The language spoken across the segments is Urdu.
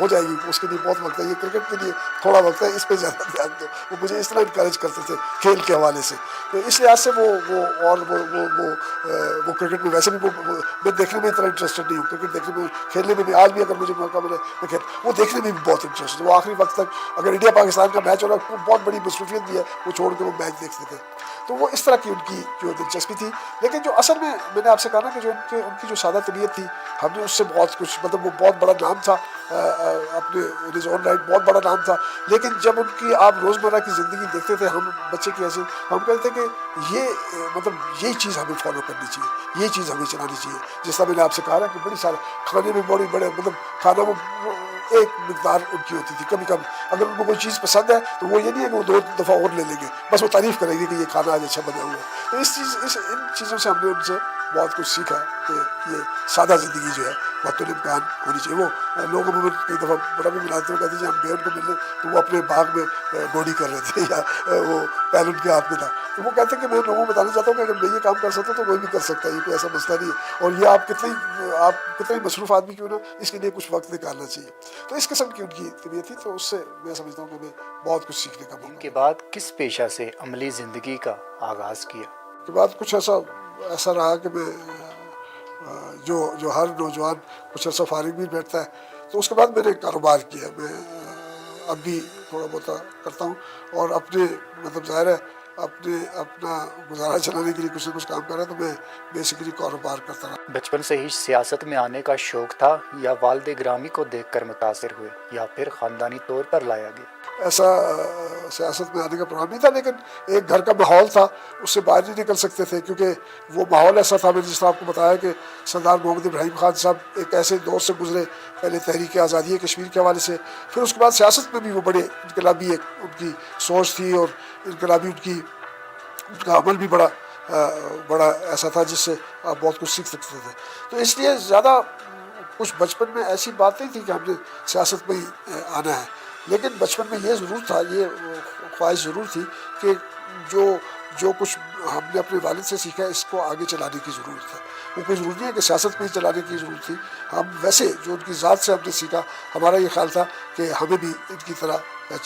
ہو جائے گی، اس کے لیے بہت وقت ہے، یہ کرکٹ کے لیے تھوڑا وقت ہے، اس پہ زیادہ دھیان دو. وہ مجھے اس طرح انکریج کرتے تھے کھیل کے حوالے سے. تو اس لحاظ سے وہ کرکٹ میں ویسے بھی میں دیکھنے میں اتنا انٹرسٹڈ نہیں ہوں. کرکٹ دیکھنے میں، کھیلنے میں بھی آج بھی اگر مجھے موقع ملے میں وہ دیکھنے میں بھی بہت انٹرسٹ ہے. وہ آخری وقت تک اگر انڈیا پاکستان کا میچ ہو رہا ہے، بہت بڑی مصروفیت بھی ہے، وہ چھوڑ کے وہ میچ دیکھتے تھے. تو وہ اس طرح کی ان کی جو دلچسپی تھی. لیکن جو اصل میں نے آپ سے کہا نا کہ جو ان کی جو سادہ طبیعت تھی، ہم نے اس سے بہت کچھ، مطلب وہ بہت بڑا نام تھا اپنے ان ہز اون رائٹ، بہت بڑا نام تھا. لیکن جب ان کی آپ روزمرہ کی زندگی دیکھتے تھے، ہم بچے کی ایسے ہم کہتے تھے کہ مطلب یہی چیز ہمیں فالو کرنی چاہیے، یہ چیز ہمیں چلانی چاہیے. جس طرح میں نے آپ سے کہا نا کہ بڑی سارے کھانے میں بڑے مطلب کھانا وہ ایک مقدار ان کی ہوتی تھی. کبھی اگر ان کو کوئی چیز پسند ہے تو وہ یہ نہیں ہے کہ وہ 2 دفعہ اور لے لیں گے، بس وہ تعریف کریں گے کہ یہ کھانا آج اچھا بنا ہوا ہے. تو ان چیزوں سے ہم نے ان سے بہت کچھ سیکھا کہ یہ سادہ زندگی جو ہے وقت الامکان ہونی چاہیے. وہ لوگ عموماً کئی دفعہ بڑا بھی ملاتے ہیں، کہتے ہیں ہم گئے ان کو ملنے تو وہ اپنے باغ میں گوڑی کر رہے تھے یا وہ پہل ان کے ہاتھ میں تھا. تو وہ کہتے ہیں کہ میں لوگوں کو بتانا چاہتا ہوں کہ اگر میں یہ کام کر سکتا ہوں تو کوئی بھی کر سکتا ہے، یہ کوئی ایسا مسئلہ نہیں ہے. اور یہ آپ کتنے مصروف آدمی کیوں نہ، اس کے لیے کچھ وقت نکالنا چاہیے. تو اس قسم کی ان کی طبیعت تھی. تو اس سے میں سمجھتا ہوں کہ ہمیں بہت کچھ سیکھنے کا موقع. کے بعد کس پیشہ سے عملی زندگی کا آغاز کیا؟ کے بعد کچھ ایسا رہا کہ میں جو ہر نوجوان کچھ عرصہ فارغ بھی بیٹھتا ہے، تو اس کے بعد میں نے کاروبار کیا. میں اب بھی تھوڑا بہت کرتا ہوں، اور اپنے مطلب ظاہر ہے اپنا گزارا چلانے کے لیے کچھ نہ کچھ کام کر رہا ہے. تو میں بیسیکلی کاروبار کرتا رہا. بچپن سے ہی سیاست میں آنے کا شوق تھا، یا والد گرامی کو دیکھ کر متاثر ہوئے، یا پھر خاندانی طور پر لایا گیا؟ ایسا سیاست میں آنے کا پروگرام نہیں تھا، لیکن ایک گھر کا ماحول تھا، اس سے باہر نہیں نکل سکتے تھے، کیونکہ وہ ماحول ایسا تھا. میں نے جس طرح آپ کو بتایا کہ سردار محمد ابراہیم خان صاحب ایک ایسے دور سے گزرے، پہلے تحریک آزادی کشمیر کے حوالے سے، پھر اس کے بعد سیاست میں بھی وہ بڑے انقلابی ان کی سوچ تھی، اور انقلابی ان کا عمل بھی بڑا ایسا تھا جس سے آپ بہت کچھ سیکھ سکتے تھے. تو اس لیے زیادہ کچھ بچپن میں ایسی بات نہیں تھی کہ ہم نے سیاست میں ہی آنا ہے. لیکن بچپن میں یہ ضرور تھا، یہ خواہش ضرور تھی کہ جو کچھ ہم نے اپنے والد سے سیکھا ہے، اس کو آگے چلانے کی ضرورت ہے. وہ کوئی ضروری نہیں ہے کہ سیاست میں ہی چلانے کی ضرورت تھی. ہم ویسے جو ان کی ذات سے ہم نے سیکھا، ہمارا یہ خیال تھا کہ ہمیں بھی ان کی طرح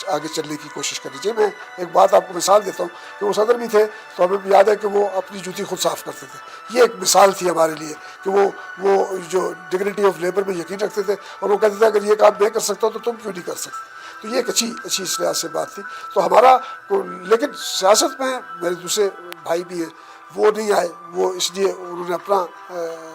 آگے چلنے کی کوشش کرنی چاہیے. میں ایک بات آپ کو مثال دیتا ہوں کہ وہ صدر بھی تھے، تو ہمیں یاد ہے کہ وہ اپنی جوتی خود صاف کرتے تھے. یہ ایک مثال تھی ہمارے لیے کہ وہ جو ڈگنیٹی آف لیبر میں یقین رکھتے تھے، اور وہ کہتے تھے اگر یہ کام میں کر سکتا ہوں تو تم کیوں نہیں کر سکتے. تو یہ ایک اچھی اس لحاظ سے بات تھی. تو لیکن سیاست میں میرے دوسرے بھائی بھی ہیں، وہ نہیں آئے، وہ اس لیے انہوں نے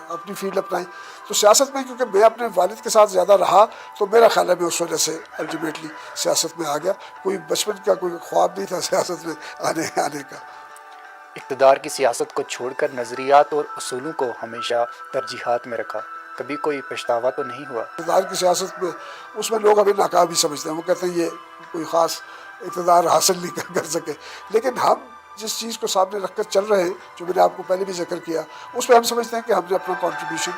اپنی فیلڈ اپنائی. تو سیاست میں کیونکہ میں اپنے والد کے ساتھ زیادہ رہا، تو میرا خیال ہے میں اس وجہ سے الٹیمیٹلی سیاست میں آ گیا. کوئی بچپن کا کوئی خواب نہیں تھا سیاست میں آنے کا. اقتدار کی سیاست کو چھوڑ کر نظریات اور اصولوں کو ہمیشہ ترجیحات میں رکھا، کبھی کوئی پچھتاوا تو نہیں ہوا؟ اقتدار کی سیاست میں اس میں لوگ ہمیں ناکام ہی سمجھتے ہیں. وہ کہتے ہیں یہ کوئی خاص اقتدار حاصل نہیں کر سکے. لیکن ہم جس چیز کو سامنے رکھ کر چل رہے ہیں، جو میں نے آپ کو پہلے بھی ذکر کیا، اس میں ہم سمجھتے ہیں کہ ہم نے اپنا کنٹریبیوشن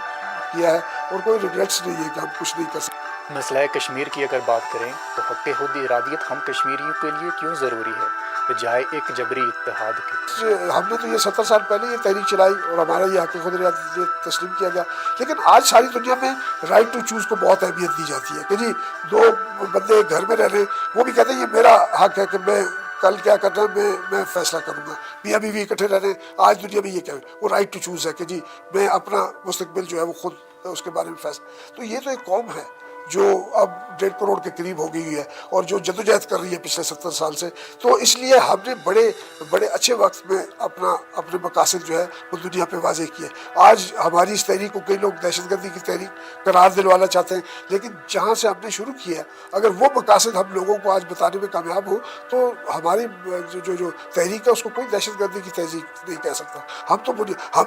کیا ہے، اور کوئی ریگریٹس نہیں ہے کہ ہم کچھ نہیں کر سکتے. مسئلہ کشمیر کی اگر بات کریں تو حق خود ارادیت ہم کشمیریوں کے لیے کیوں ضروری ہے بجائے ایک جبری اتحاد کے؟ ہم نے تو یہ 70 سال پہلے یہ تحریک چلائی، اور ہمارا یہ حق خود ارادیت تسلیم کیا گیا. لیکن آج ساری دنیا میں رائٹ ٹو چوز کو بہت اہمیت دی جاتی ہے کہ جی 2 بندے گھر میں رہ رہے ہیں، وہ بھی کہتے ہیں یہ میرا حق ہے کہ میں کل کیا کرنا ہے میں فیصلہ کروں گا. میاں بیوی اکٹھے رہ رہے ہیں، آج دنیا میں یہ کیا ہے، وہ رائٹ ٹو چوز ہے کہ جی میں اپنا مستقبل جو ہے وہ خود اس کے بارے میں فیصلہ. تو یہ تو ایک قوم ہے جو اب 1.5 کروڑ کے قریب ہو گئی ہے، اور جو جدوجہد کر رہی ہے پچھلے 70 سال سے. تو اس لیے ہم نے بڑے اچھے وقت میں اپنے مقاصد جو ہے وہ دنیا پہ واضح کیے. آج ہماری اس تحریک کو کئی لوگ دہشت گردی کی تحریک قرار دلوانا چاہتے ہیں، لیکن جہاں سے ہم نے شروع کیا ہے، اگر وہ مقاصد ہم لوگوں کو آج بتانے میں کامیاب ہو تو ہماری جو تحریک ہے اس کو کوئی دہشت گردی کی تحریک نہیں کہہ سکتا. ہم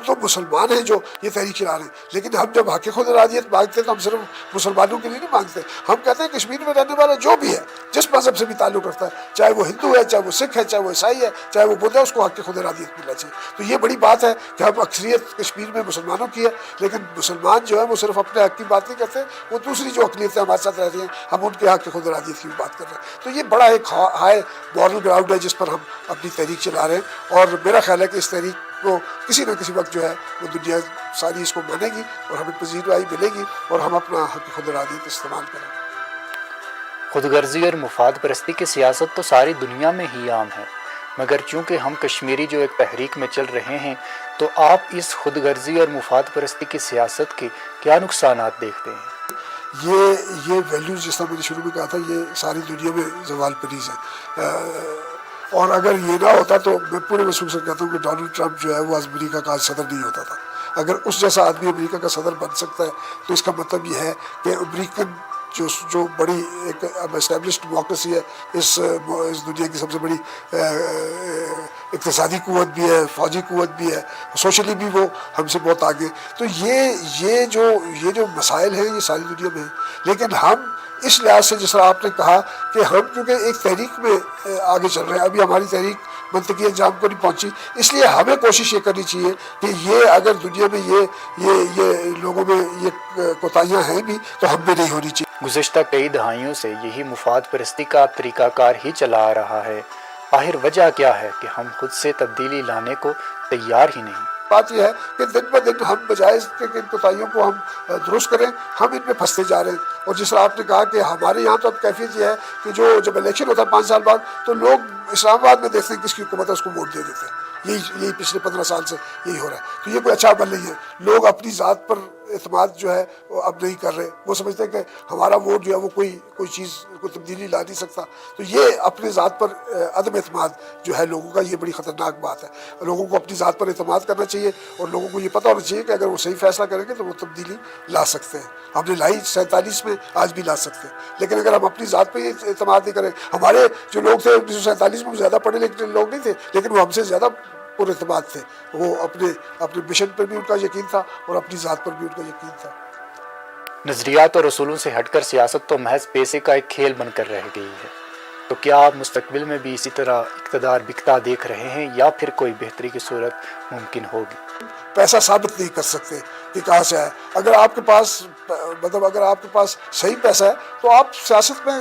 تو مسلمان ہیں جو یہ تحریک چلا رہے ہیں. لیکن ہم جب حق خود ارادیت مانگتے ہیں تو ہم صرف مسلمانوں کے لیے نہیں مانگتے. ہم کہتے ہیں کشمیر میں رہنے والا جو بھی ہے، جس مذہب سے بھی تعلق رکھتا ہے، چاہے وہ ہندو ہے، چاہے وہ سکھ ہے، چاہے وہ عیسائی ہے، چاہے وہ بدھ ہے، اس کو حق خود ارادیت ملنا چاہیے. تو یہ بڑی بات ہے کہ ہم اکثریت کشمیر میں مسلمانوں کی ہے، لیکن مسلمان جو ہے وہ صرف اپنے حق کی بات نہیں کرتے، وہ دوسری جو اقلیتیں ہمارے ساتھ رہتی ہیں ہم ان کے حق خود ارادیت کی بھی بات کر رہے ہیں. تو یہ بڑا ایک ہائی مورل گراؤنڈ ہے جس پر ہم اپنی تحریک چلا رہے ہیں. اور میرا خیال ہے کہ اس تحریک کو کسی نہ کسی وقت جو ہے وہ دنیا ساری اس کو مانے گی، اور ہمیں پذیرائی ملے گی، اور ہم اپنا حق خود ارادیت استعمال کریں گے. خود غرضی اور مفاد پرستی کی سیاست تو ساری دنیا میں ہی عام ہے، مگر چونکہ ہم کشمیری جو ایک تحریک میں چل رہے ہیں تو آپ اس خود غرضی اور مفاد پرستی کی سیاست کے کیا نقصانات دیکھتے ہیں؟ یہ ویلیوز جس طرح میں نے شروع میں کہا تھا یہ ساری دنیا میں زوال پذیر ہے، اور اگر یہ نہ ہوتا تو میں پورے مشہور سے کہتا ہوں کہ ڈونلڈ ٹرمپ جو ہے وہ آج امریکہ کا صدر نہیں ہوتا تھا۔ اگر اس جیسا آدمی امریکہ کا صدر بن سکتا ہے تو اس کا مطلب یہ ہے کہ امریکن جو بڑی ایک اسٹیبلشڈ ڈیموکریسی ہے، اس دنیا کی سب سے بڑی اقتصادی قوت بھی ہے، فوجی قوت بھی ہے، سوشلی بھی وہ ہم سے بہت آگے۔ تو یہ جو مسائل ہیں یہ ساری دنیا میں ہیں، لیکن ہم اس لحاظ سے جس طرح آپ نے کہا کہ ہم کیونکہ ایک تحریک میں آگے چل رہے ہیں، ابھی ہماری تحریک منطقی انجام کو نہیں پہنچی، اس لیے ہمیں کوشش یہ کرنی چاہیے کہ یہ اگر دنیا میں یہ لوگوں میں یہ کوتاہیاں ہیں بھی تو ہم میں نہیں ہونی چاہیے۔ گزشتہ کئی دہائیوں سے یہی مفاد پرستی کا طریقہ کار ہی چلا آ رہا ہے، آخر وجہ کیا ہے کہ ہم خود سے تبدیلی لانے کو تیار ہی نہیں؟ بات یہ ہے کہ دن بہ دن ہم بجائے اس کے کہ ان کوتاہیوں کو ہم درست کریں، ہم ان میں پھنستے جا رہے ہیں۔ اور جس طرح آپ نے کہا کہ ہمارے یہاں تو اب کیفیت یہ ہے کہ جب الیکشن ہوتا ہے 5 سال بعد تو لوگ اسلام آباد میں دیکھتے ہیں کس کی حکومت ہے اس کو ووٹ دے دیتے ہیں۔ یہی پچھلے 15 سال سے یہی ہو رہا ہے، تو یہ کوئی اچھا عمل نہیں ہے۔ لوگ اپنی ذات پر اعتماد جو ہے وہ اب نہیں کر رہے، وہ سمجھتے ہیں کہ ہمارا ووٹ جو ہے وہ کوئی چیز کوئی تبدیلی لا نہیں سکتا۔ تو یہ اپنے ذات پر عدم اعتماد جو ہے لوگوں کا، یہ بڑی خطرناک بات ہے۔ لوگوں کو اپنی ذات پر اعتماد کرنا چاہیے اور لوگوں کو یہ پتہ ہونا چاہیے کہ اگر وہ صحیح فیصلہ کریں گے تو وہ تبدیلی لا سکتے ہیں۔ ہم نے لائی 47 میں، آج بھی لا سکتے ہیں، لیکن اگر ہم اپنی ذات پہ یہ اعتماد نہیں کریں، ہمارے جو لوگ تھے 1947 میں زیادہ پڑھے لکھے لوگ نہیں تھے، لیکن وہ ہم سے زیادہ پر اعتماد تھے، وہ اپنے مشن پر بھی ان کا یقین تھا اور اپنی ذات پر بھی ان کا یقین تھا۔ نظریات اور اصولوں سے ہٹ کر سیاست تو محض پیسے کا ایک کھیل بن کر رہ گئی ہے، تو کیا آپ مستقبل میں بھی اسی طرح اقتدار بکتا دیکھ رہے ہیں یا پھر کوئی بہتری کی صورت ممکن ہوگی؟ پیسہ ثابت نہیں کر سکتے کہ کہاں سے ہے۔ اگر آپ کے پاس صحیح پیسہ ہے تو آپ سیاست میں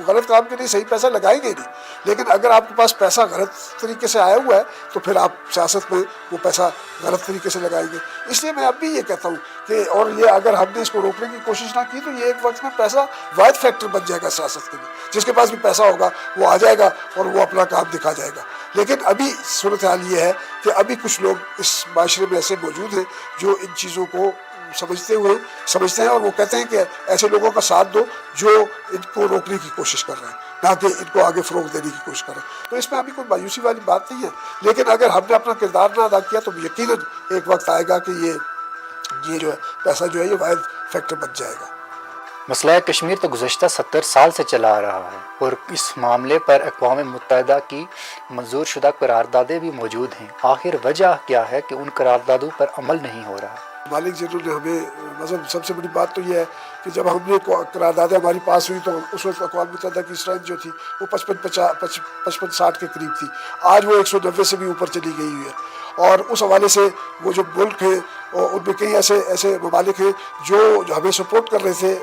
غلط کام کے لیے صحیح پیسہ لگائیں گے نہیں، لیکن اگر آپ کے پاس پیسہ غلط طریقے سے آیا ہوا ہے تو پھر آپ سیاست میں وہ پیسہ غلط طریقے سے لگائیں گے۔ اس لیے میں اب بھی یہ کہتا ہوں کہ اور یہ اگر ہم نے اس کو روکنے کی کوشش نہ کی تو یہ ایک وقت میں پیسہ واحد فیکٹر بن جائے گا سیاست کے لیے۔ جس کے پاس بھی پیسہ ہوگا وہ آ جائے گا اور وہ اپنا کام دکھا جائے گا۔ لیکن ابھی صورتحال یہ ہے کہ ابھی کچھ لوگ اس معاشرے میں ایسے موجود ہیں جو ان چیزوں کو سمجھتے ہیں اور وہ کہتے ہیں کہ ایسے لوگوں کا ساتھ دو جو ان کو روکنے کی کوشش کر رہے ہیں، نہ کہ ان کو آگے فروغ دینے کی کوشش کر رہے ہیں۔ تو اس میں ابھی کوئی مایوسی والی بات نہیں ہے، لیکن اگر ہم نے اپنا کردار نہ ادا کیا تو یقیناً ایک وقت آئے گا کہ یہ جو ہے پیسہ جو ہے یہ واحد فیکٹر بن جائے گا۔ مسئلہ کشمیر تو گزشتہ 70 سال سے چلا آ رہا ہے اور اس معاملے پر اقوام متحدہ کی منظور شدہ قراردادیں بھی موجود ہیں، آخر وجہ کیا ہے کہ ان قراردادوں پر عمل نہیں ہو رہا؟ مالک جنرل نے ہمیں مطلب سب سے بڑی بات تو یہ ہے کہ جب ہم نے قراردادیں ہماری پاس ہوئی تو اس وقت اقوام متحدہ کی اسٹرینتھ جو تھی وہ 55-60 کے قریب تھی، آج وہ 190 سے بھی اوپر چلی گئی ہوئی ہے۔ اور اس حوالے سے وہ جو ملک ہیں اور ان میں کئی ایسے ممالک ہیں جو ہمیں سپورٹ کر رہے تھے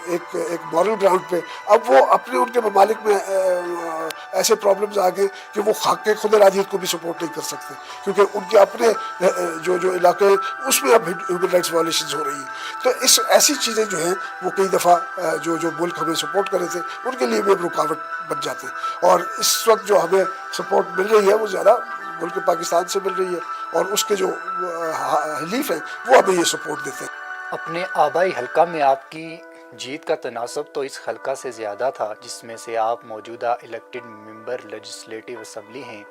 ایک مورل گراؤنڈ پہ، اب وہ اپنے ان کے ممالک میں ایسے پرابلمز آ گئے کہ وہ خاک خود ارادیت کو بھی سپورٹ نہیں کر سکتے، کیونکہ ان کے اپنے جو علاقے ہیں اس میں اب ہیومن رائٹس وائلیشنز ہو رہی ہیں۔ تو ایسی چیزیں جو ہیں وہ کئی دفعہ جو ملک ہمیں سپورٹ کر رہے تھے ان کے لیے بھی رکاوٹ بن جاتے ہیں، اور اس وقت جو ہمیں سپورٹ مل رہی ہے وہ زیادہ ملک پاکستان سے مل رہی ہے، اور اس کے جو حلیف ہیں وہ ہمیں یہ سپورٹ دیتے ہیں۔ اپنے آبائی حلقہ میں آپ کی جیت کا تناسب تو اس حلقہ سے زیادہ تھا جس میں سے آپ موجودہ الیکٹڈ ممبر لیجسلیٹو اسمبلی ہیں،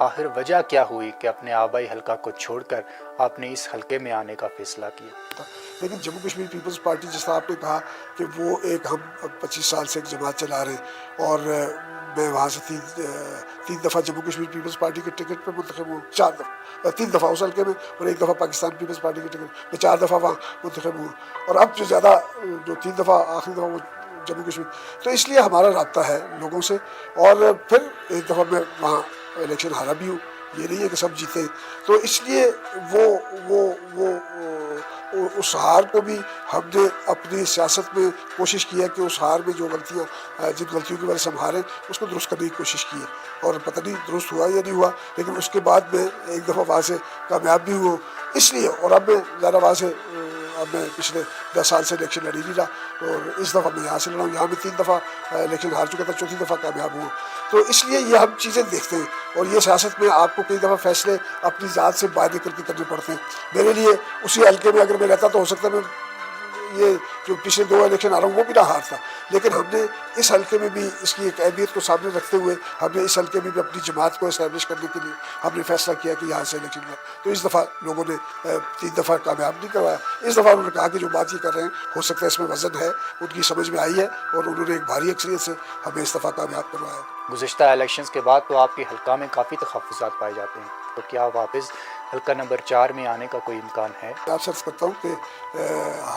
آخر وجہ کیا ہوئی کہ اپنے آبائی حلقہ کو چھوڑ کر آپ نے اس حلقے میں آنے کا فیصلہ کیا؟ لیکن جموں کشمیر پیپلز پارٹی جس طرح آپ نے کہا کہ وہ ہم 25 سال سے ایک جماعت چلا رہے ہیں، اور میں وہاں سے تین دفعہ جموں کشمیر پیپلز پارٹی کے ٹکٹ پہ منتخب ہوں، 3 دفعہ اس حلقے میں اور 1 دفعہ پاکستان پیپلز پارٹی کے ٹکٹ میں 4 دفعہ وہاں منتخب ہوں، اور اب جو 3 دفعہ آخری دفعہ وہ جموں کشمیر۔ تو اس لیے ہمارا رابطہ ہے لوگوں سے، اور پھر 1 دفعہ میں وہاں الیکشن ہارا بھی ہوں، یہ نہیں ہے کہ سب جیتے، تو اس لیے وہ اس ہار کو بھی ہم نے اپنی سیاست میں کوشش کی ہے کہ اس ہار میں جو جن غلطیوں کی وجہ سے ہم ہارے اس کو درست کرنے کی کوشش کی ہے، اور پتہ نہیں درست ہوا یا نہیں ہوا، لیکن اس کے بعد میں 1 دفعہ وہاں سے کامیاب بھی ہوا، اس لیے اور اب میں زیادہ وہاں سے اب میں پچھلے 10 سال سے الیکشن لڑی نہیں رہا، اور اس دفعہ میں یہاں سے لڑا ہوں، یہاں میں 3 دفعہ الیکشن ہار چکا تھا، 4تھی دفعہ کامیاب ہوا. تو اس لیے یہ ہم چیزیں دیکھتے ہیں، اور یہ سیاست میں آپ کو کئی دفعہ فیصلے اپنی ذات سے باہر نکل کے کرنے پڑتے ہیں. میرے لیے اسی حلقے میں اگر میں رہتا تو ہو سکتا ہے میں یہ جو پچھلے 2 الیکشن آ رہا ہوں وہ بھی نہ ہارتا، لیکن ہم نے اس حلقے میں بھی اس کی ایک اہمیت کو سامنے رکھتے ہوئے ہم نے اس حلقے میں بھی اپنی جماعت کو اسٹیبلش کرنے کے لیے ہم نے فیصلہ کیا کہ یہاں سے الیکشن لڑیں. تو اس دفعہ لوگوں نے 3 دفعہ کامیاب نہیں کروایا. اس دفعہ انہوں نے کہا کہ جو بات یہ کر رہے ہیں ہو سکتا ہے اس میں وزن ہے، ان کی سمجھ میں آئی ہے، اور انہوں نے ایک بھاری اکثریت سے ہمیں اس دفعہ کامیاب کروایا. گزشتہ الیکشنز کے بعد تو آپ کے حلقہ میں کافی تحفظات پائے جاتے ہیں، تو کیا واپس حلقہ نمبر 4 میں آنے کا کوئی امکان ہے؟ میں آپ سے عرض کرتا ہوں کہ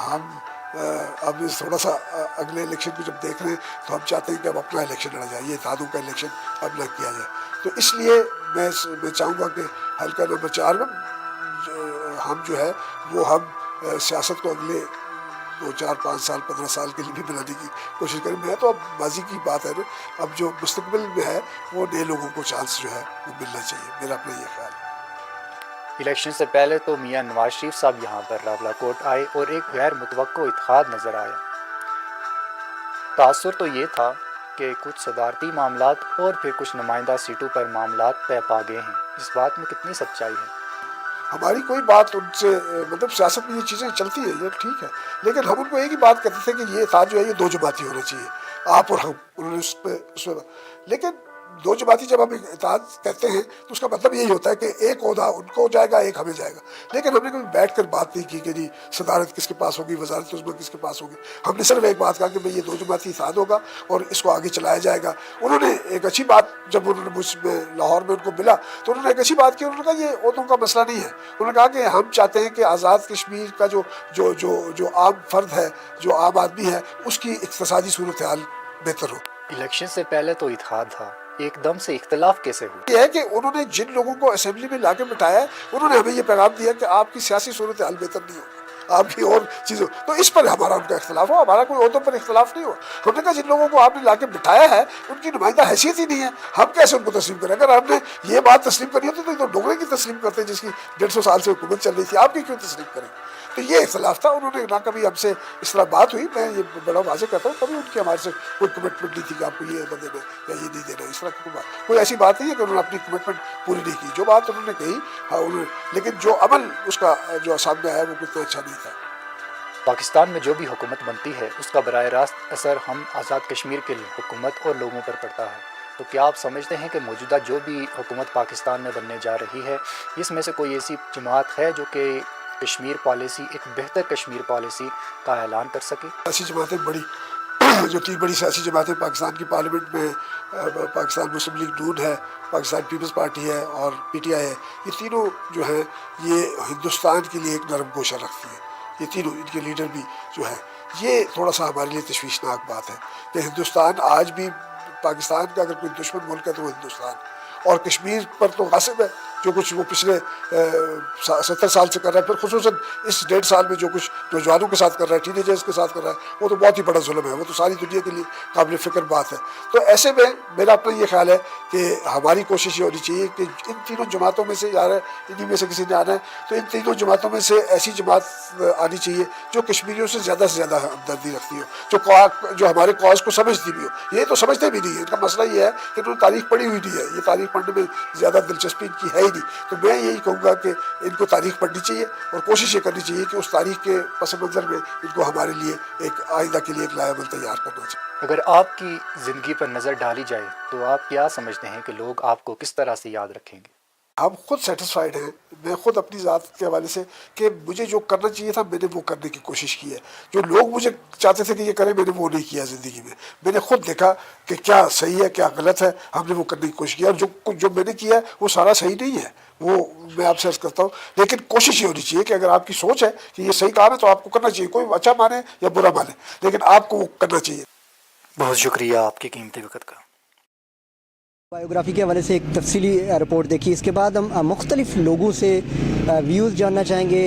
ہم اب تھوڑا سا اگلے الیکشن کو جب دیکھ رہے ہیں تو ہم چاہتے ہیں کہ اب اپنا الیکشن لڑا جائے، یہ اتحادوں کا الیکشن اب نہ کیا جائے. تو اس لیے میں چاہوں گا کہ حلقہ نمبر 4 میں ہم جو ہے وہ ہم سیاست کو اگلے 2 4 5 سال 15 سال کے لیے بھی بنانے کی کوشش کریں. میں تو اب ماضی کی بات ہے نا، اب جو مستقبل میں ہے وہ نئے لوگوں کو چانس جو ہے وہ ملنا چاہیے، میرا اپنا یہ خیال ہے. الیکشن سے پہلے تو میاں نواز شریف صاحب یہاں پر راولا کوٹ آئے اور ایک غیر متوقع اتحاد نظر آیا. تاثر تو یہ تھا کہ کچھ صدارتی معاملات اور پھر کچھ نمائندہ سیٹوں پر معاملات طے پا گئے ہیں، اس بات میں کتنی سچائی ہے؟ ہماری کوئی بات ان سے مطلب سیاست میں یہ چیزیں چلتی ہیں، یہ ٹھیک ہے، لیکن ہم ان کو ایک ہی بات کرتے تھے کہ یہ اتحاد جو ہے یہ 2 جماعتی ہونا چاہیے، آپ اور ہم. انہوں نے اس پہ لیکن 2 جماعتی جب ہم اتحاد کہتے ہیں تو اس کا مطلب یہی ہوتا ہے کہ ایک عہدہ ان کو جائے گا، ایک ہمیں جائے گا. لیکن ہم نے کبھی بیٹھ کر بات نہیں کی کہ جی صدارت کس کے پاس ہوگی، وزارت عظمیٰ کس کے پاس ہوگی. ہم نے صرف ایک بات کہا کہ بھئی یہ 2 جماعتی اتحاد ہوگا اور اس کو آگے چلایا جائے گا. انہوں نے ایک اچھی بات، جب انہوں نے مجھ میں لاہور میں ان کو ملا تو انہوں نے ایک اچھی بات کی. انہوں نے کہا یہ عہدوں کا مسئلہ نہیں ہے. انہوں نے کہا کہ ہم چاہتے ہیں کہ آزاد کشمیر کا جو عام فرد ہے، جو عام آدمی ہے، اس کی اقتصادی صورتحال بہتر ہو. الیکشن سے پہلے تو اتحاد تھا، ایک دم سے اختلاف کیسے ہوا؟ یہ ہے کہ انہوں نے جن لوگوں کو اسمبلی میں لا کے بٹھایا ہے انہوں نے ہمیں یہ پیغام دیا کہ آپ کی سیاسی صورتحال بہتر نہیں ہوگی، آپ کی اور چیزوں، تو اس پر ہمارا ان کا اختلاف ہو. ہمارا کوئی عہدوں پر اختلاف نہیں ہو. ہم نے کہا جن لوگوں کو آپ نے لا کے بٹھایا ہے ان کی نمائندہ حیثیت ہی نہیں ہے، ہم کیسے ان کو تسلیم کریں؟ اگر ہم نے یہ بات تسلیم کرنی ہوتی تو ڈوگرے کی تسلیم کرتے جس کی 150 سال سے حکومت چل رہی تھی، آپ کی کیوں تسلیم کریں؟ تو یہ اختلاف تھا. انہوں نے نہ کبھی ہم سے اس طرح بات ہوئی، میں یہ بڑا واضح کہتا ہوں، کبھی ان کی ہمارے سے کوئی کمٹمنٹ نہیں تھی کہ آپ کو یہ عہدہ دینا یا یہ نہیں دینا. اس طرح کی کوئی ایسی بات نہیں ہے کہ انہوں نے اپنی کمٹمنٹ پوری نہیں کی. جو بات انہوں نے کہی ہاں انہوں نے، لیکن جو عمل اس کا جو سامنے آیا وہ کتنا اچھا نہیں تھا. پاکستان میں جو بھی حکومت بنتی ہے اس کا براہ راست اثر ہم آزاد کشمیر کے حکومت اور لوگوں پر پڑتا ہے. تو کیا آپ سمجھتے ہیں کہ موجودہ جو بھی حکومت پاکستان میں بننے جا رہی ہے اس میں سے کوئی ایسی جماعت ہے جو کہ کشمیر پالیسی، ایک بہتر کشمیر پالیسی کا اعلان کر سکے؟ سیاسی جماعتیں بڑی جو 3 بڑی سیاسی جماعتیں پاکستان کی پارلیمنٹ میں، پاکستان مسلم لیگ نون ہے، پاکستان پیپلز پارٹی ہے اور PTI ہے، یہ تینوں جو ہیں یہ ہندوستان کے لیے ایک نرم گوشہ رکھتی ہیں. یہ تینوں، ان کے لیڈر بھی جو ہیں، یہ تھوڑا سا ہمارے لیے تشویشناک بات ہے کہ ہندوستان آج بھی، پاکستان کا اگر کوئی دشمن ملک ہے تو وہ ہندوستان، اور کشمیر پر تو غاصب ہے جو کچھ وہ پچھلے 70 سال سے کر رہا ہے. پھر خصوصاً اس 1.5 سال میں جو کچھ نوجوانوں کے ساتھ کر رہا ہے، ٹین ایجرز کے ساتھ کر رہا ہے، وہ تو بہت ہی بڑا ظلم ہے. وہ تو ساری دنیا کے لیے قابل فکر بات ہے. تو ایسے میں میرا اپنا یہ خیال ہے کہ ہماری کوشش یہ ہونی چاہیے کہ ان تینوں جماعتوں میں سے جا رہا ہے، انہیں میں سے کسی نے آنا ہے تو ان تینوں جماعتوں میں سے ایسی جماعت آنی چاہیے جو کشمیریوں سے زیادہ ہمدردی رکھتی ہو، جو ہمارے کاز کو سمجھتی بھی ہو. یہ تو سمجھتے بھی نہیں ہے. ان کا مسئلہ یہ ہے کہ انہوں نے تاریخ پڑھی ہوئی نہیں ہے. یہ تاریخ پڑھنے میں زیادہ دلچسپی ان کی ہے ہی نہیں. تو میں یہی کہوں گا کہ ان کو تاریخ پڑھنی چاہیے اور کوشش یہ کرنی چاہیے کہ اس تاریخ کے پس منظر میں ان کو ہمارے لیے ایک آئندہ کے لیے ایک لائحہ عمل تیار کرنا چاہیے. اگر آپ کی زندگی پر نظر ڈالی جائے تو آپ کیا سمجھتے ہیں کہ لوگ آپ کو کس طرح سے یاد رکھیں گے؟ ہم خود سیٹسفائیڈ ہیں. میں خود اپنی ذات کے حوالے سے کہ مجھے جو کرنا چاہیے تھا میں نے وہ کرنے کی کوشش کی ہے. جو لوگ مجھے چاہتے تھے کہ یہ کریں میں نے وہ نہیں کیا زندگی میں. میں نے خود دیکھا کہ کیا صحیح ہے کیا غلط ہے، ہم نے وہ کرنے کی کوشش کی. اور جو میں نے کیا ہے وہ سارا صحیح نہیں ہے، وہ میں آپ سے عرض کرتا ہوں. لیکن کوشش یہ ہونی چاہیے کہ اگر آپ کی سوچ ہے کہ یہ صحیح کام ہے تو آپ کو کرنا چاہیے. کوئی اچھا مانے یا برا مانے، لیکن آپ کو وہ کرنا چاہیے. بہت شکریہ آپ کے قیمتی وقت کا. بایوگرافی کے حوالے سے ایک تفصیلی رپورٹ دیکھی. اس کے بعد ہم مختلف لوگوں سے ویوز جاننا چاہیں گے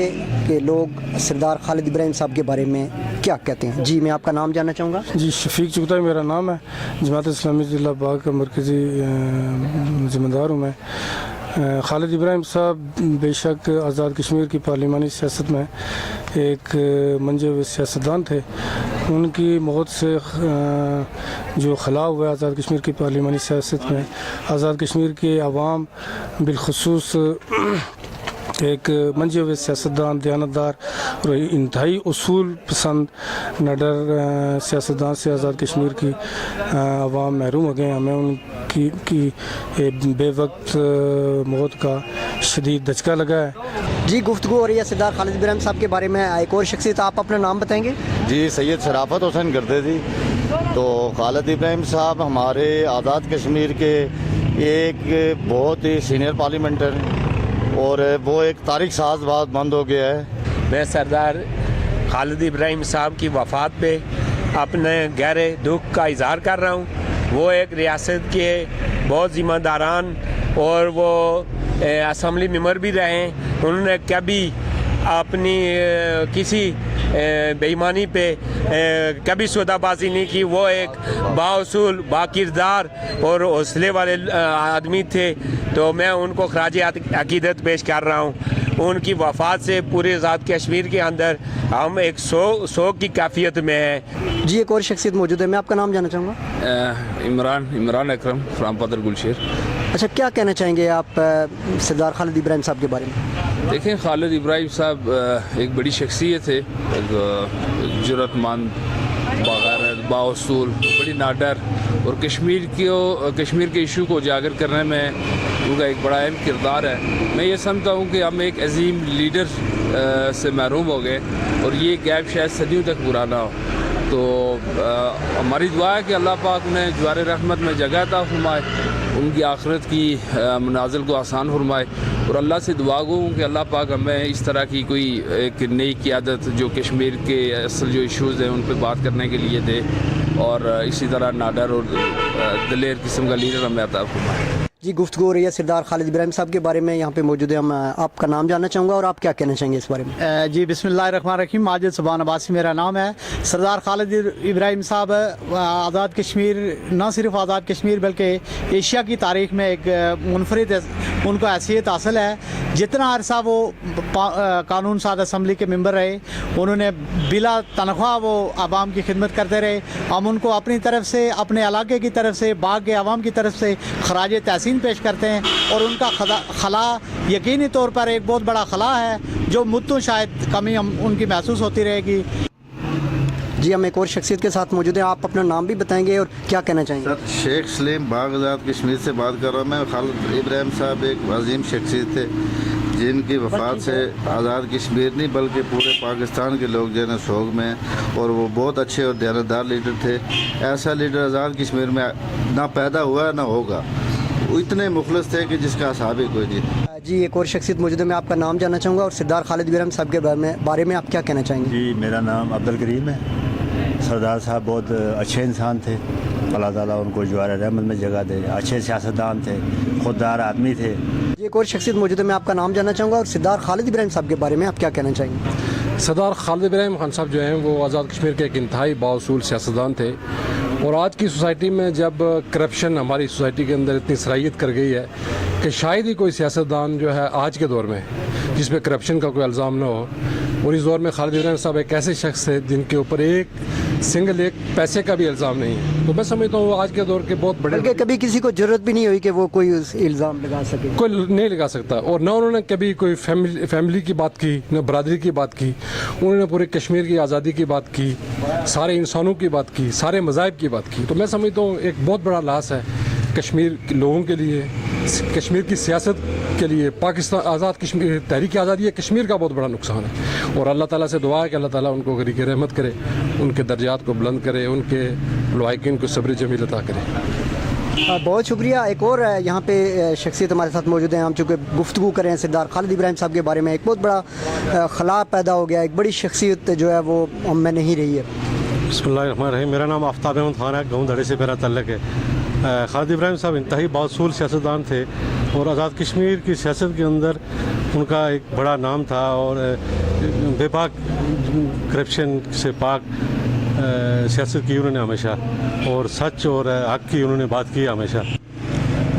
کہ لوگ سردار خالد ابراہیم صاحب کے بارے میں کیا کہتے ہیں. جی میں آپ کا نام جاننا چاہوں گا. جی شفیق چغتائی میرا نام ہے. جماعت اسلامی ضلع باغ کا مرکزی ذمہ دار ہوں میں. خالد ابراہیم صاحب بے شک آزاد کشمیر کی پارلیمانی سیاست میں ایک منجے ہوئے سیاستدان تھے. ان کی موت سے جو خلا ہوا ہے آزاد کشمیر کی پارلیمانی سیاست میں، آزاد کشمیر کے عوام بالخصوص ایک منجے ہوئے سیاستدان، دیانتدار اور انتہائی اصول پسند نڈر سیاستدان سے آزاد کشمیر کی عوام محروم ہو گئے. ہمیں ان کی بے وقت موت کا شدید دھچکا لگا ہے. جی گفتگو ہو رہی ہے سردار خالد ابراہیم صاحب کے بارے میں. ایک اور شخصیت، آپ اپنا نام بتائیں گے؟ جی سید شرافت حسین گردیزی. تو خالد ابراہیم صاحب ہمارے آزاد کشمیر کے ایک بہت ہی سینئر پارلیمنٹر اور وہ ایک تاریخ ساز بات بند ہو گیا ہے. میں سردار خالد ابراہیم صاحب کی وفات پہ اپنے گہرے دکھ کا اظہار کر رہا ہوں. وہ ایک ریاست کے بہت ذمہ داران اور وہ اسمبلی ممبر بھی رہے ہیں. انہوں نے کبھی اپنی کسی بے ایمانی پہ کبھی سودا بازی نہیں کی. وہ ایک بااصول، با کردار اور حوصلے والے آدمی تھے. تو میں ان کو خراج عقیدت پیش کر رہا ہوں. ان کی وفات سے پورے آزاد کشمیر کے اندر ہم ایک سوگ کی کیفیت میں ہیں. جی ایک اور شخصیت موجود ہے، میں آپ کا نام جاننا چاہوں گا. عمران اکرم فرام پدر گلشیر. اچھا، کیا کہنا چاہیں گے آپ سردار خالد ابراہیم صاحب کے بارے میں؟ دیکھیں، خالد ابراہیم صاحب ایک بڑی شخصیت ہے، ایک جرأت مند، باغیرت، بااصول، بڑی ناڈر، اور کشمیر کے ایشو کو اجاگر کرنے میں ان کا ایک بڑا اہم کردار ہے. میں یہ سمجھتا ہوں کہ ہم ایک عظیم لیڈر سے محروم ہو گئے اور یہ گیپ شاید صدیوں تک پورا نہ ہو. تو ہماری دعا ہے کہ اللہ پاک انہیں جوار رحمت میں جگہ عطا فرمائے، ان کی آخرت کی منازل کو آسان فرمائے. اور اللہ سے دعا گو ہوں کہ اللہ پاک ہمیں اس طرح کی کوئی ایک نئی قیادت جو کشمیر کے اصل جو ایشوز ہیں ان پہ بات کرنے کے لیے دے، اور اسی طرح ناڈر اور دلیر قسم کا لیڈر ہمیں عطا فرمائے. جی گفتگو ہو رہی ہے سردار خالد ابراہیم صاحب کے بارے میں. یہاں پہ موجود ہیں، ہم آپ کا نام جاننا چاہوں گا اور آپ کیا کہنا چاہیں گے اس بارے میں؟ جی بسم اللہ الرحمن الرحیم. ماجد سبحان عباسی میرا نام ہے. سردار خالد ابراہیم صاحب آزاد کشمیر، نہ صرف آزاد کشمیر بلکہ ایشیا کی تاریخ میں ایک منفرد ان کو حیثیت حاصل ہے. جتنا عرصہ وہ قانون ساز اسمبلی کے ممبر رہے، انہوں نے بلا تنخواہ وہ عوام کی خدمت کرتے رہے. ہم ان کو اپنی طرف سے، اپنے علاقے کی طرف سے، باغ کے عوام کی طرف سے خراج تحسین پیش کرتے ہیں. اور ان کا خلا یقینی طور پر ایک بہت بڑا خلا ہے جو مدتوں شاید کمی ہم ان کی محسوس ہوتی رہے گی. جی ہم ایک اور شخصیت کے ساتھ موجود ہیں، آپ اپنا نام بھی بتائیں گے اور کیا کہنا چاہیں گے؟ سر شیخ سلیم باغ آزاد کشمیر سے بات کر رہا ہوں میں. خالد ابراہیم صاحب ایک عظیم شخصیت تھے جن کی وفات سے آزاد کشمیر نہیں بلکہ پورے پاکستان کے لوگ جو ہے نا سوگ میں ہیں. اور وہ بہت اچھے اور دیانتدار لیڈر تھے. ایسا لیڈر آزاد کشمیر میں نہ پیدا ہوا نہ ہوگا. وہ اتنے مخلص تھے کہ جس کا حساب ہی کوئی نہیں. جی ایک اور شخصیت موجود ہے، میں آپ کا نام جاننا چاہوں گا اور سردار خالد ابراہیم صاحب کے بارے میں آپ کیا کہنا چاہیں گے؟ جی میرا نام عبدالکریم ہے. سردار صاحب بہت اچھے انسان تھے، اللہ تعالیٰ ان کو جوار رحمت میں جگہ دے. اچھے سیاستدان تھے، خوددار آدمی تھے. جی ایک اور شخصیت موجود ہے، میں آپ کا نام جاننا چاہوں گا اور سردار خالد ابراہیم صاحب کے بارے میں آپ کیا کہنا چاہیں گے؟ سردار خالد ابراہیم خان صاحب جو ہیں وہ آزاد کشمیر کے ایک انتہائی بااصول سیاستدان تھے. اور آج کی سوسائٹی میں جب کرپشن ہماری سوسائٹی کے اندر اتنی صلاحیت کر گئی ہے کہ شاید ہی کوئی سیاستدان جو ہے آج کے دور میں جس پہ کرپشن کا کوئی الزام نہ ہو. اور اس دور میں خالد ابراہیم صاحب ایک ایسے شخص تھے جن کے اوپر ایک پیسے کا بھی الزام نہیں ہے. تو میں سمجھتا ہوں وہ آج کے دور کے بہت بڑے، بلکہ کبھی کسی کو ضرورت بھی نہیں ہوئی کہ وہ کوئی الزام لگا سکے، کوئی نہیں لگا سکتا. اور نہ انہوں نے کبھی کوئی فیملی کی بات کی، نہ برادری کی بات کی. انہوں نے پورے کشمیر کی آزادی کی بات کی، سارے انسانوں کی بات کی، سارے مذاہب کی بات کی. تو میں سمجھتا ہوں ایک بہت بڑا لاس ہے کشمیر کے لوگوں کے لیے، کشمیر کی سیاست کے لیے. پاکستان آزاد کشمیر، تحریک آزادی ہے کشمیر کا بہت بڑا نقصان ہے. اور اللہ تعالیٰ سے دعا ہے کہ اللہ تعالیٰ ان کو غریق رحمت کرے، ان کے درجات کو بلند کرے، ان کے لواحقین کو صبر جمیل عطا کرے. بہت شکریہ. ایک اور یہاں پہ شخصیت ہمارے ساتھ موجود ہیں. ہم چونکہ گفتگو کریں سردار خالد ابراہیم صاحب کے بارے میں، ایک بہت بڑا خلا پیدا ہو گیا، ایک بڑی شخصیت جو ہے وہ ہم میں نہیں رہی ہے. بسم اللہ الرحمن الرحیم. میرا نام آفتاب احمد خان ہے، گاؤں دھڑے سے میرا تعلق ہے. خالد ابراہیم صاحب انتہائی بااصول سیاستدان تھے اور آزاد کشمیر کی سیاست کے اندر ان کا ایک بڑا نام تھا. اور بے پاک کرپشن سے پاک سیاست کی انہوں نے ہمیشہ، اور سچ اور حق کی انہوں نے بات کی ہمیشہ.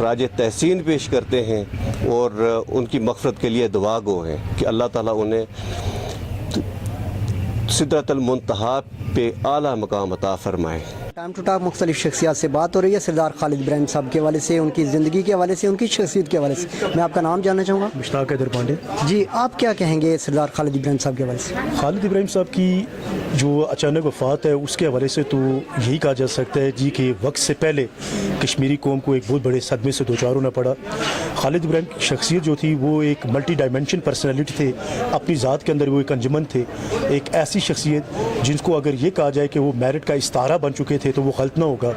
خراج تحسین پیش کرتے ہیں اور ان کی مغفرت کے لیے دعا گو ہیں کہ اللہ تعالیٰ انہیں سدرۃ المنتہا پہ اعلیٰ مقام عطا فرمائے۔ ٹائم ٹو ٹاک مختلف شخصیات سے بات ہو رہی ہے، سردار خالد ابراہیم صاحب کے حوالے سے، ان کی زندگی کے حوالے سے، ان کی شخصیت کے حوالے سے۔ میں آپ کا نام جاننا چاہوں گا۔ مشتاق حیدر پانڈے۔ جی، آپ کیا کہیں گے سردار خالد ابراہیم صاحب کے حوالے سے؟ خالد ابراہیم صاحب کی جو اچانک وفات ہے اس کے حوالے سے تو یہی کہا جا سکتا ہے جی کہ وقت سے پہلے کشمیری قوم کو ایک بہت بڑے صدمے سے دوچار ہونا پڑا۔ خالد ابراہیم کی شخصیت جو تھی وہ ایک ملٹی ڈائمینشن پرسنالٹی تھے، اپنی ذات کے اندر وہ ایک انجمن تھے، ایک ایسی شخصیت جن کو اگر یہ کہا جائے کہ وہ میرٹ کا استعارہ بن چکے تھے تو وہ غلط نہ ہوگا۔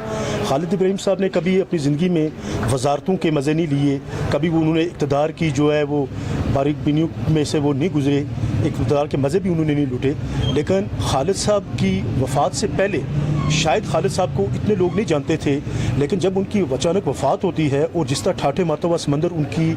خالد ابراہیم صاحب نے کبھی اپنی زندگی میں وزارتوں کے مزے نہیں لیے، کبھی وہ انہوں نے اقتدار کی جو ہے وہ باریک بینیوں میں سے وہ نہیں گزرے، اقتدار کے مزے بھی انہوں نے نہیں لوٹے۔ لیکن خالد صاحب کی وفات سے پہلے شاید خالد صاحب کو اتنے لوگ نہیں جانتے تھے، لیکن جب ان کی اچانک وفات ہوتی ہے اور جس طرح ٹھاٹھے مارتا ہوا سمندر ان کی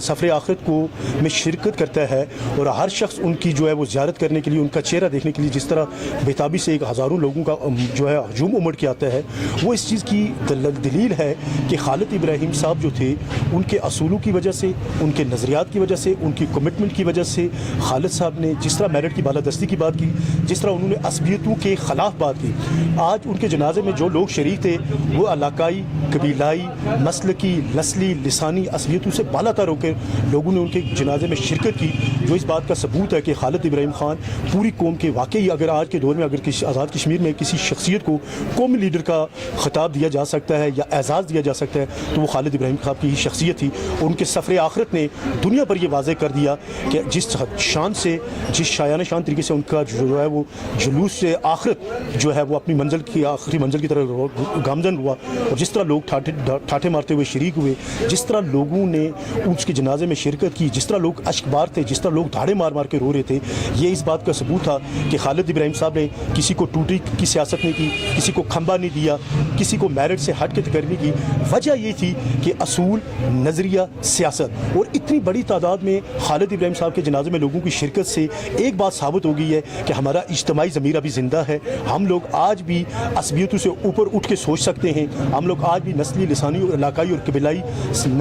سفر آخرت کو میں شرکت کرتا ہے اور ہر شخص ان کی جو ہے وہ زیارت کرنے کے لیے، ان کا چہرہ دیکھنے کے لیے جس طرح بےتابی سے ایک ہزاروں لوگوں کا جو ہے ہجوم امڑ کے آتا ہے، وہ اس چیز کی دلیل ہے کہ خالد ابراہیم صاحب جو تھے ان کے اصولوں کی وجہ سے، ان کے نظریات کی وجہ سے، ان کی کمٹمنٹ کی وجہ سے خالد صاحب نے جس طرح میرٹ کی بالادستی کی بات کی، جس طرح انہوں نے عصبیتوں کے خلاف بات کی، آج ان کے جنازے میں جو لوگ شریک تھے وہ علاقائی، قبیلائی، مسلکی، نسلی، لسانی عصبیتوں سے بالا تر ہو کر لوگوں نے ان کے جنازے میں شرکت کی، جو اس بات کا ثبوت ہے کہ خالد ابراہیم خان پوری قوم کے واقعی، اگر آج کے دور میں اگر کسی آزاد کشمیر میں کسی شخصیت کو قومی لیڈر کا خطاب دیا جا سکتا ہے یا اعزاز دیا جا سکتا ہے تو وہ خالد ابراہیم صاحب کی ہی شخصیت تھی، اور ان کے سفر آخرت نے دنیا پر یہ واضح کر دیا کہ جس شان سے، جس شایانہ شان طریقے سے ان کا جو ہے وہ جلوس سے آخرت جو ہے وہ اپنی منزل کی آخری منزل کی طرح گامزن ہوا، اور جس طرح لوگ ٹھاٹھے مارتے ہوئے شریک ہوئے، جس طرح لوگوں نے اس کے جنازے میں شرکت کی، جس طرح لوگ اشک بار تھے، جس طرح لوگ دھاڑے مار مار کے رو رہے تھے، یہ اس بات کا ثبوت تھا کہ خالد ابراہیم صاحب نے کسی کو ٹوٹی کی سیاست نہیں کی، کسی کو کھمبا نہیں دیا، کسی کو میرٹ سے ہٹ کے کرنے کی وجہ یہ تھی کہ اصول، نظریہ، سیاست، اور اتنی بڑی تعداد میں خالد ابراہیم صاحب کے جنازے میں لوگوں کی شرکت سے ایک بات ثابت ہو گئی ہے کہ ہمارا اجتماعی ضمیر ابھی زندہ ہے، ہم لوگ آج بھی عصبیتوں سے اوپر اٹھ کے سوچ سکتے ہیں، ہم لوگ آج بھی نسلی، لسانی اور علاقائی اور قبیلائی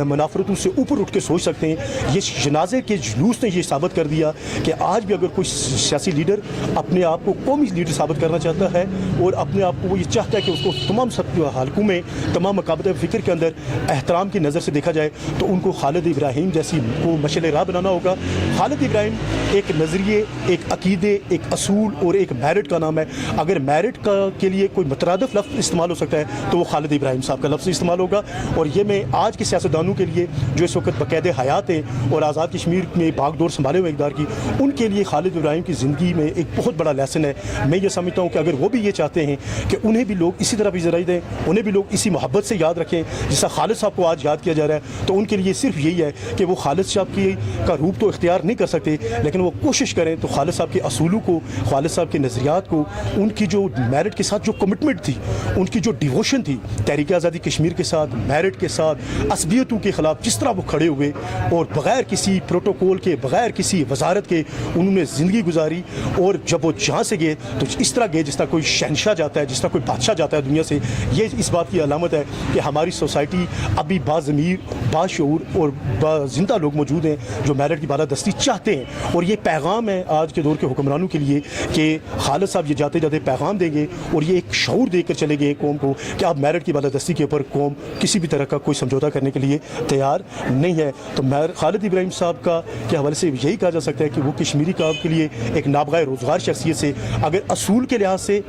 منافرتوں سے اوپر اٹھ کے سوچ سکتے ہیں۔ یہ جنازے کے جلوس نے یہ ثابت کر دیا کہ آج بھی اگر کوئی سیاسی لیڈر اپنے آپ کو قومی لیڈر ثابت کرنا چاہتا ہے اور اپنے آپ کو وہ یہ چاہتا ہے کہ اس کو تمام حلقوں میں، تمام مقابلہ فکر کے اندر احترام کی نظر سے دیکھا جائے تو ان کو خالد ابراہیم جیسی کو مشعل راہ بنانا ہوگا۔ خالد ابراہیم ایک نظریے، ایک عقیدے، ایک اصول اور ایک میرٹ کا نام ہے۔ اگر میرٹ کے لیے کوئی مترادف لفظ استعمال ہو سکتا ہے تو وہ خالد ابراہیم صاحب کا لفظ استعمال ہوگا، اور یہ میں آج کے سیاستدانوں کے لیے جو اس وقت بقید حیات ہیں اور آزاد کشمیر میں بھاگ دور سنبھالے ہوئے اقدار کی، ان کے لیے خالد ابراہیم کی زندگی میں ایک بہت بڑا لیسن ہے۔ میں یہ سمجھتا ہوں کہ اگر وہ بھی یہ چاہتے ہیں کہ انہیں بھی لوگ اسی طرح پذیرائی دیں، انہیں بھی لوگ اسی محبت سے یاد رکھیں جیسا خالد صاحب کو آج یاد کیا جا رہا ہے، تو ان کے لیے صرف یہی ہے کہ وہ خالد صاحب کا روپ تو اختیار نہیں کر سکتے، لیکن وہ کوشش کریں تو خالد صاحب کے اصولوں کو، خالد صاحب کے نظریات کو، ان کی جو میرٹ کے ساتھ جو کمٹمنٹ تھی، ان کی جو ڈیووشن تھی تحریک آزادی کشمیر کے ساتھ، میرٹ کے ساتھ، عصبیتوں کے خلاف جس طرح وہ کھڑے ہوئے اور بغیر کسی پروٹوکول کے، بغیر کسی وزارت کے انہوں نے زندگی گزاری، اور جب وہ جہاں سے گئے تو اس طرح گئے جس طرح کوئی شہنشاہ جاتا ہے، جس طرح کوئی بادشاہ جاتا ہے دنیا سے۔ یہ اس بات کی علامت ہے کہ ہماری سوسائٹی ابھی باضمیر، باشعور اور زندہ لوگ موجود ہیں جو میرٹ کی بالادستی چاہتے ہیں، اور یہ پیغام ہے آج کے دور کے حکمرانوں کے لیے کہ خالد صاحب یہ جاتے جاتے پیغام دیں گے اور یہ ایک شعور دے کر چلے گئے قوم کو کہ اب میرٹ کی بالادستی کے اوپر قوم کسی بھی طرح کا کوئی سمجھوتا کرنے کے لیے تیار نہیں ہے۔ تو خالد ابراہیم صاحب کے حوالے سے یہی کہا جا سکتا ہے کہ وہ کشمیری قوم کے لیے ایک نابغہ روزگار شخصیت سے، اگر اصول کے لحاظ سے،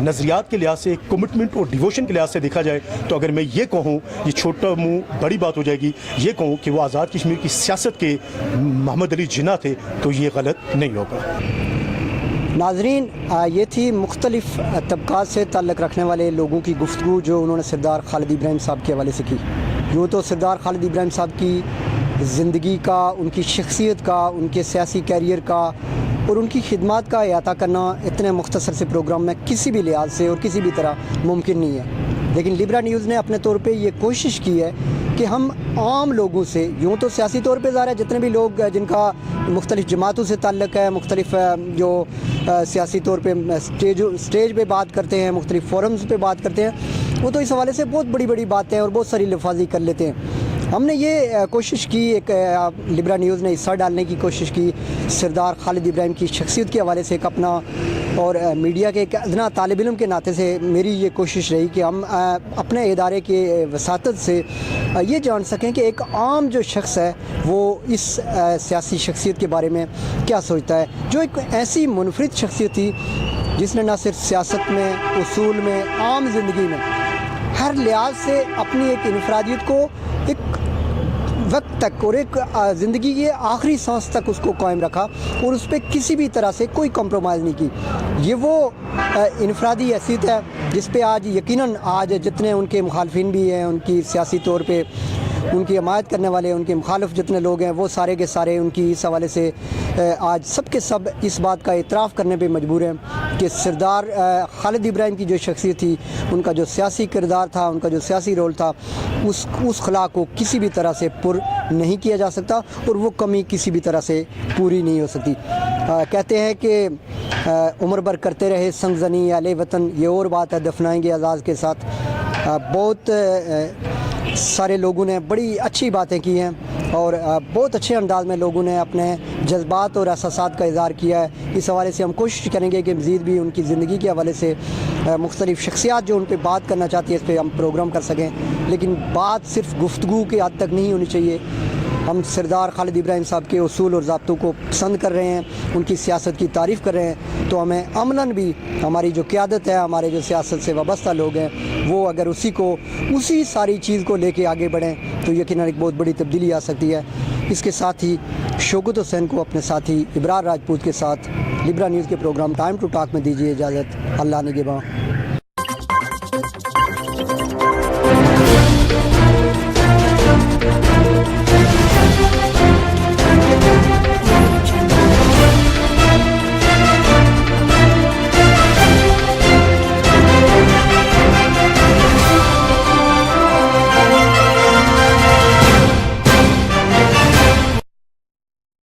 نظریات کے لحاظ سے، کمٹمنٹ اور ڈیووشن کے لحاظ سے دیکھا جائے تو اگر میں یہ کہوں، یہ چھوٹا منہ بڑی بات ہو جائے گی، یہ کہوں کہ وہ آزاد کشمیر کی سیاست کے محمد علی جناح تھے تو یہ غلط نہیں ہوگا۔ ناظرین، یہ تھی مختلف طبقات سے تعلق رکھنے والے لوگوں کی گفتگو جو انہوں نے سردار خالد ابراہیم صاحب کے حوالے سے کی۔ یوں تو سردار خالد ابراہیم صاحب کی زندگی کا، ان کی شخصیت کا، ان کے سیاسی کیریئر کا اور ان کی خدمات کا احاطہ کرنا اتنے مختصر سے پروگرام میں کسی بھی لحاظ سے اور کسی بھی طرح ممکن نہیں ہے، لیکن لیبرا نیوز نے اپنے طور پہ یہ کوشش کی ہے کہ ہم عام لوگوں سے، یوں تو سیاسی طور پہ ظاہر ہے جتنے بھی لوگ جن کا مختلف جماعتوں سے تعلق ہے، مختلف جو سیاسی طور پہ اسٹیج پہ بات کرتے ہیں، مختلف فورمز پہ بات کرتے ہیں، وہ تو اس حوالے سے بہت بڑی بڑی باتیں اور بہت ساری لفاظی کر لیتے ہیں. ہم نے یہ کوشش کی, ایک لبرا نیوز نے حصہ ڈالنے کی کوشش کی سردار خالد ابراہیم کی شخصیت کے حوالے سے, ایک اپنا اور میڈیا کے ایک ادنا طالب علم کے ناطے سے میری یہ کوشش رہی کہ ہم اپنے ادارے کے وساطت سے یہ جان سکیں کہ ایک عام جو شخص ہے وہ اس سیاسی شخصیت کے بارے میں کیا سوچتا ہے, جو ایک ایسی منفرد شخصیت تھی جس نے نہ صرف سیاست میں, اصول میں, عام زندگی میں ہر لحاظ سے اپنی ایک انفرادیت کو ایک وقت تک اور ایک زندگی کے آخری سانس تک اس کو قائم رکھا اور اس پہ کسی بھی طرح سے کوئی کمپرومائز نہیں کی. یہ وہ انفرادی حیثیت ہے جس پہ آج یقیناً آج جتنے ان کے مخالفین بھی ہیں, ان کی سیاسی طور پہ ان کی حمایت کرنے والے, ان کے مخالف جتنے لوگ ہیں, وہ سارے کے سارے ان کی اس حوالے سے آج سب کے سب اس بات کا اعتراف کرنے پہ مجبور ہیں کہ سردار خالد ابراہیم کی جو شخصیت تھی, ان کا جو سیاسی کردار تھا, ان کا جو سیاسی رول تھا, اس خلا کو کسی بھی طرح سے پر نہیں کیا جا سکتا اور وہ کمی کسی بھی طرح سے پوری نہیں ہو سکتی. کہتے ہیں کہ عمر بھر کرتے رہے سنگ زنی اہل وطن, یہ اور بات ہے دفنائیں گے اعزاز کے ساتھ. بہت سارے لوگوں نے بڑی اچھی باتیں کی ہیں اور بہت اچھے انداز میں لوگوں نے اپنے جذبات اور احساسات کا اظہار کیا ہے. اس حوالے سے ہم کوشش کریں گے کہ مزید بھی ان کی زندگی کے حوالے سے مختلف شخصیات جو ان پہ بات کرنا چاہتی ہے اس پہ ہم پروگرام کر سکیں, لیکن بات صرف گفتگو کے حد تک نہیں ہونی چاہیے. ہم سردار خالد ابراہیم صاحب کے اصول اور ضابطوں کو پسند کر رہے ہیں, ان کی سیاست کی تعریف کر رہے ہیں, تو ہمیں عملاً بھی ہماری جو قیادت ہے, ہمارے جو سیاست سے وابستہ لوگ ہیں, وہ اگر اسی ساری چیز کو لے کے آگے بڑھیں تو یقیناً ایک بہت بڑی تبدیلی آ سکتی ہے. اس کے ساتھ ہی شوکت حسین کو اپنے ساتھی ابرار راجپوت کے ساتھ لبرا نیوز کے پروگرام ٹائم ٹو ٹاک میں دیجیے اجازت. اللہ نگہباں.